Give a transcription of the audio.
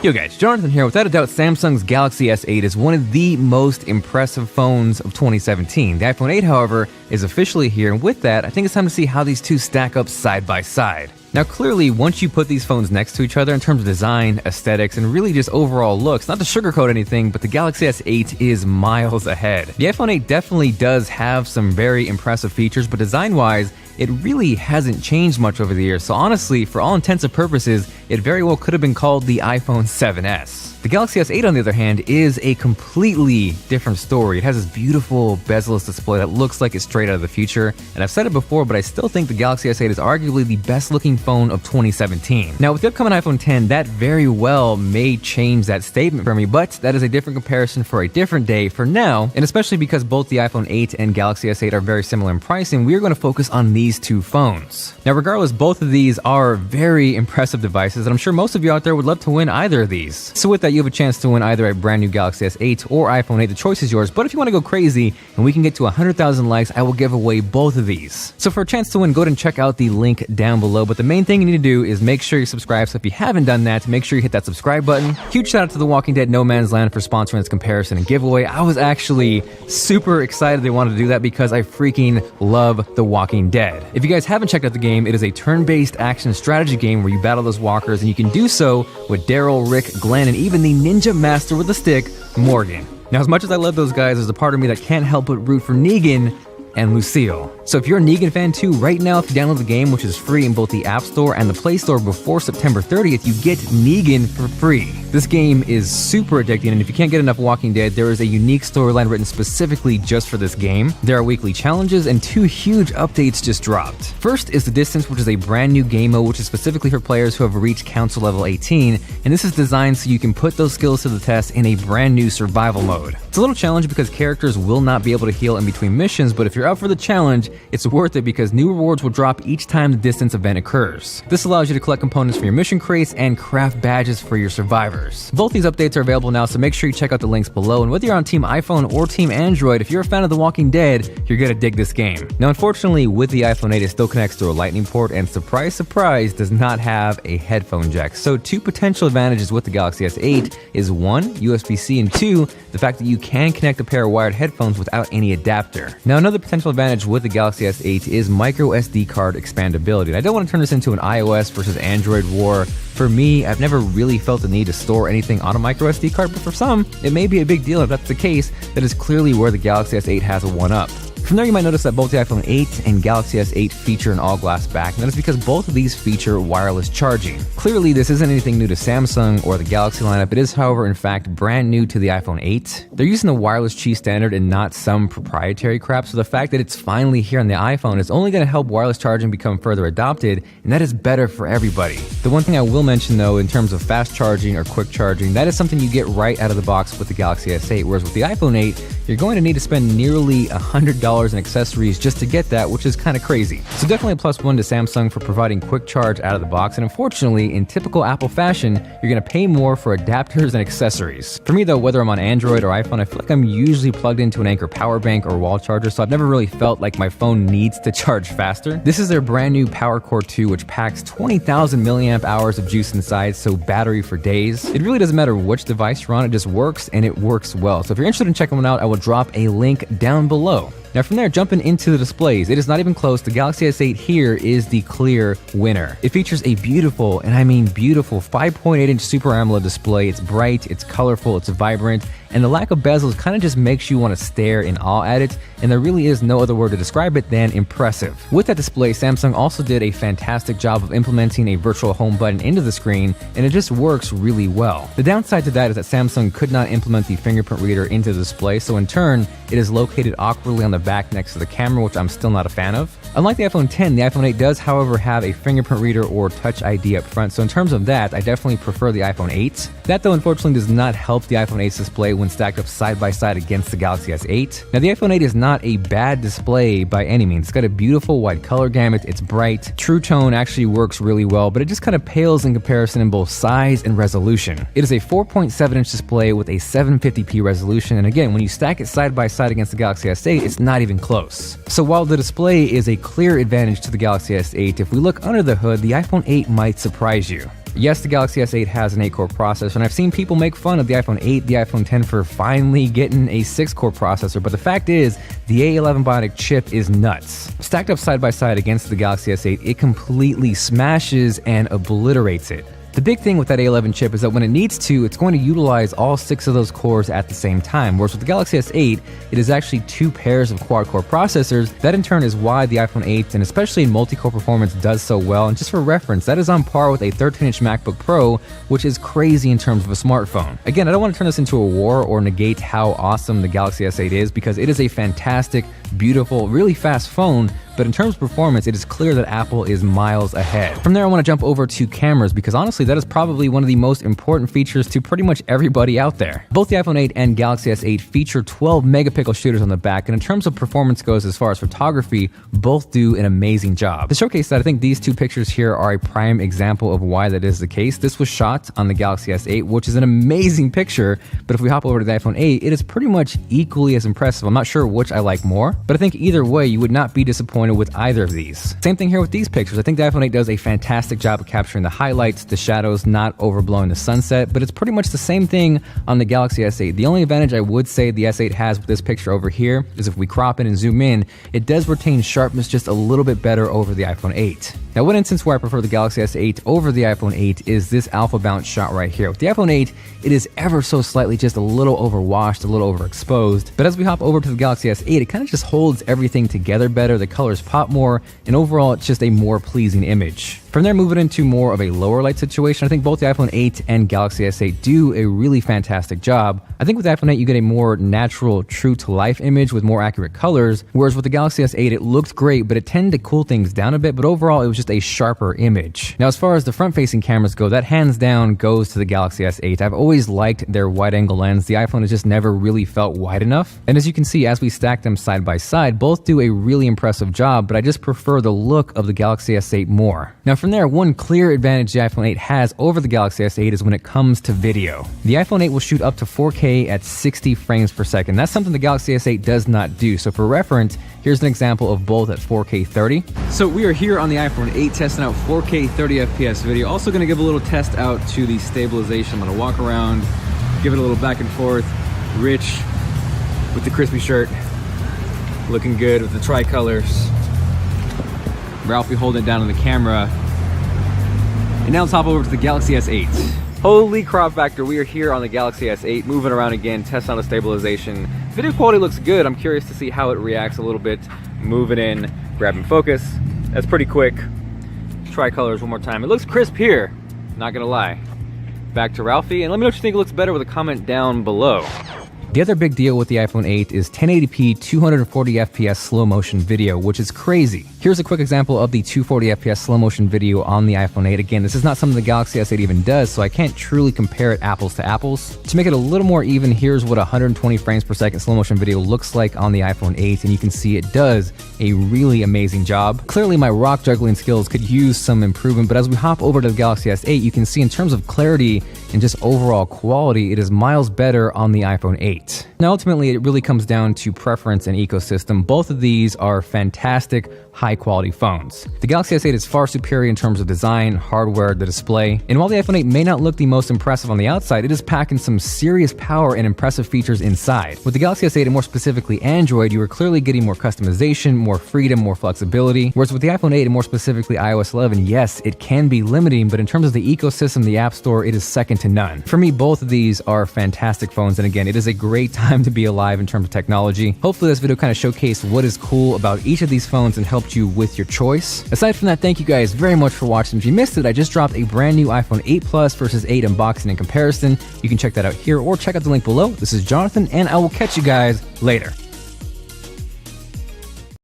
Yo guys, Jonathan here. Without a doubt, Samsung's Galaxy S8 is one of the most impressive phones of 2017. The iPhone 8, however, is officially here, and with that, I think it's time to see how these two stack up side by side. Now clearly, once you put these phones next to each other in terms of design, aesthetics, and really just overall looks, not to sugarcoat anything, but the Galaxy S8 is miles ahead. The iPhone 8 definitely does have some very impressive features, but design-wise, it really hasn't changed much over the years, so honestly, for all intents and purposes, it very well could have been called the iPhone 7S. The Galaxy S8, on the other hand, is a completely different story. It has this beautiful bezel-less display that looks like it's straight out of the future, and I've said it before, but I still think the Galaxy S8 is arguably the best-looking phone of 2017. Now, with the upcoming iPhone 10, that very well may change that statement for me, but that is a different comparison for a different day. For now, and especially because both the iPhone 8 and Galaxy S8 are very similar in pricing, we are going to focus on these two phones. Now, regardless, both of these are very impressive devices, and I'm sure most of you out there would love to win either of these. So with that, you have a chance to win either a brand new Galaxy S8 or iPhone 8. The choice is yours, but if you want to go crazy and we can get to 100,000 likes, I will give away both of these. So for a chance to win, go ahead and check out the link down below, but the main thing you need to do is make sure you subscribe. So if you haven't done that, make sure you hit that subscribe button. Huge shout out to The Walking Dead No Man's Land for sponsoring this comparison and giveaway. I was actually super excited they wanted to do that because I freaking love The Walking Dead. If you guys haven't checked out the game, it is a turn-based action strategy game where you battle those walkers, and you can do so with Daryl, Rick, Glenn, and even the ninja master with the stick, Morgan. Now, as much as I love those guys, there's a part of me that can't help but root for Negan and Lucille. So if you're a Negan fan too, right now if you download the game, which is free in both the App Store and the Play Store before September 30th, you get Negan for free. This game is super addicting, and if you can't get enough Walking Dead, there is a unique storyline written specifically just for this game. There are weekly challenges, and two huge updates just dropped. First is The Distance, which is a brand new game mode, which is specifically for players who have reached Council Level 18, and this is designed so you can put those skills to the test in a brand new survival mode. It's a little challenge because characters will not be able to heal in between missions, but if you're up for the challenge, it's worth it because new rewards will drop each time the Distance event occurs. This allows you to collect components for your mission crates and craft badges for your survivors. Both these updates are available now, so make sure you check out the links below, and whether you're on Team iPhone or Team Android, if you're a fan of The Walking Dead, you're gonna dig this game. Now, unfortunately, with the iPhone 8, it still connects to a lightning port, and surprise, surprise, does not have a headphone jack. So two potential advantages with the Galaxy S8 is one, USB-C, and two, the fact that you can connect a pair of wired headphones without any adapter. Now, another potential advantage with the Galaxy S8 is micro SD card expandability. And I don't want to turn this into an iOS versus Android war. For me, I've never really felt the need to store anything on a micro SD card, but for some, it may be a big deal. If that's the case, that is clearly where the Galaxy S8 has a one-up. From there, you might notice that both the iPhone 8 and Galaxy S8 feature an all-glass back, and that is because both of these feature wireless charging. Clearly, this isn't anything new to Samsung or the Galaxy lineup. It is, however, in fact, brand new to the iPhone 8. They're using the wireless Qi standard and not some proprietary crap, so the fact that it's finally here on the iPhone is only going to help wireless charging become further adopted, and that is better for everybody. The one thing I will mention, though, in terms of fast charging or quick charging, that is something you get right out of the box with the Galaxy S8, whereas with the iPhone 8, you're going to need to spend nearly $100 in accessories just to get that, which is kind of crazy. So definitely a plus one to Samsung for providing quick charge out of the box, and unfortunately, in typical Apple fashion, you're going to pay more for adapters and accessories. For me though, whether I'm on Android or iPhone, I feel like I'm usually plugged into an Anker power bank or wall charger, so I've never really felt like my phone needs to charge faster. This is their brand new Power Core 2, which packs 20,000 milliamp hours of juice inside, so battery for days. It really doesn't matter which device you're on, it just works, and it works well. So if you're interested in checking one out, I will drop a link down below. Now from there, jumping into the displays, it is not even close. The Galaxy S8 here is the clear winner. It features a beautiful, and I mean beautiful, 5.8-inch Super AMOLED display. It's bright, it's colorful, it's vibrant, and the lack of bezels kind of just makes you want to stare in awe at it, and there really is no other word to describe it than impressive. With that display, Samsung also did a fantastic job of implementing a virtual home button into the screen, and it just works really well. The downside to that is that Samsung could not implement the fingerprint reader into the display, so in turn, it is located awkwardly on the back next to the camera, which I'm still not a fan of. Unlike the iPhone 10, the iPhone 8 does, however, have a fingerprint reader or Touch ID up front, so in terms of that, I definitely prefer the iPhone 8. That, though, unfortunately does not help the iPhone 8's display when stacked up side by side against the Galaxy S8. Now, the iPhone 8 is not a bad display by any means. It's got a beautiful wide color gamut, it's bright, True Tone actually works really well, but it just kind of pales in comparison in both size and resolution. It is a 4.7-inch display with a 750p resolution, and again, when you stack it side by side against the Galaxy S8, it's not even close. So while the display is a clear advantage to the Galaxy S8, if we look under the hood, the iPhone 8 might surprise you. Yes, the Galaxy S8 has an 8-core processor, and I've seen people make fun of the iPhone 8, the iPhone 10 for finally getting a 6-core processor, but the fact is, the A11 Bionic chip is nuts. Stacked up side by side against the Galaxy S8, it completely smashes and obliterates it. The big thing with that A11 chip is that when it needs to, it's going to utilize all 6 of those cores at the same time, whereas with the Galaxy S8, it is actually 2 pairs of quad-core processors. That in turn is why the iPhone 8, and especially in multi-core performance, does so well, and just for reference, that is on par with a 13-inch MacBook Pro, which is crazy in terms of a smartphone. Again, I don't want to turn this into a war or negate how awesome the Galaxy S8 is, because it is a fantastic, beautiful, really fast phone, but in terms of performance, it is clear that Apple is miles ahead. From there, I want to jump over to cameras, because honestly, that is probably one of the most important features to pretty much everybody out there. Both the iPhone 8 and Galaxy S8 feature 12 megapixel shooters on the back, and in terms of performance goes as far as photography, both do an amazing job. To showcase that, I think these 2 pictures here are a prime example of why that is the case. This was shot on the Galaxy S8, which is an amazing picture, but if we hop over to the iPhone 8, it is pretty much equally as impressive. I'm not sure which I like more, but I think either way, you would not be disappointed with either of these. Same thing here with these pictures. I think the iPhone 8 does a fantastic job of capturing the highlights, the shadows, not overblowing the sunset, but it's pretty much the same thing on the Galaxy S8. The only advantage I would say the S8 has with this picture over here is if we crop it and zoom in, it does retain sharpness just a little bit better over the iPhone 8. Now, one instance where I prefer the Galaxy S8 over the iPhone 8 is this alpha bounce shot right here. With the iPhone 8, it is ever so slightly just a little overwashed, a little overexposed, but as we hop over to the Galaxy S8, it kind of just holds everything together better, the colors pop more, and overall it's just a more pleasing image. From there, moving into more of a lower light situation, I think both the iPhone 8 and Galaxy S8 do a really fantastic job. I think with the iPhone 8, you get a more natural, true-to-life image with more accurate colors, whereas with the Galaxy S8, it looked great, but it tended to cool things down a bit, but overall, it was just a sharper image. Now, as far as the front-facing cameras go, that hands down goes to the Galaxy S8. I've always liked their wide-angle lens. The iPhone has just never really felt wide enough. And as you can see, as we stack them side by side, both do a really impressive job, but I just prefer the look of the Galaxy S8 more. Now, from there, one clear advantage the iPhone 8 has over the Galaxy S8 is when it comes to video. The iPhone 8 will shoot up to 4K at 60 frames per second. That's something the Galaxy S8 does not do. So for reference, here's an example of both at 4K 30. So we are here on the iPhone 8 testing out 4K 30 FPS video. Also going to give a little test out to the stabilization. I'm going to walk around, give it a little back and forth. Rich with the crispy shirt, looking good with the tricolors. Ralphie holding it down on the camera. And now let's hop over to the Galaxy S8. Holy crop factor, we are here on the Galaxy S8, moving around again, testing on the stabilization. Video quality looks good. I'm curious to see how it reacts a little bit. Moving in, grabbing focus. That's pretty quick. Tricolors one more time. It looks crisp here, not gonna lie. Back to Ralphie, and let me know what you think it looks better with a comment down below. The other big deal with the iPhone 8 is 1080p 240 FPS slow motion video, which is crazy. Here's a quick example of the 240 FPS slow motion video on the iPhone 8. Again, this is not something the Galaxy S8 even does, so I can't truly compare it apples to apples. To make it a little more even, here's what 120 frames per second slow motion video looks like on the iPhone 8, and you can see it does a really amazing job. Clearly, my rock juggling skills could use some improvement, but as we hop over to the Galaxy S8, you can see in terms of clarity and just overall quality, it is miles better on the iPhone 8. Now, ultimately, it really comes down to preference and ecosystem. Both of these are fantastic, high-quality phones. The Galaxy S8 is far superior in terms of design, hardware, the display, and while the iPhone 8 may not look the most impressive on the outside, it is packing some serious power and impressive features inside. With the Galaxy S8 and more specifically Android, you are clearly getting more customization, more freedom, more flexibility, whereas with the iPhone 8 and more specifically iOS 11, yes, it can be limiting, but in terms of the ecosystem, the App Store, it is second to none. For me, both of these are fantastic phones, and again, it is a great time to be alive in terms of technology. Hopefully this video kind of showcased what is cool about each of these phones and helped you with your choice. Aside from that, thank you guys very much for watching. If you missed it, I just dropped a brand new iPhone 8 Plus versus 8 unboxing and comparison. You can check that out here or check out the link below. This is Jonathan, and I will catch you guys later.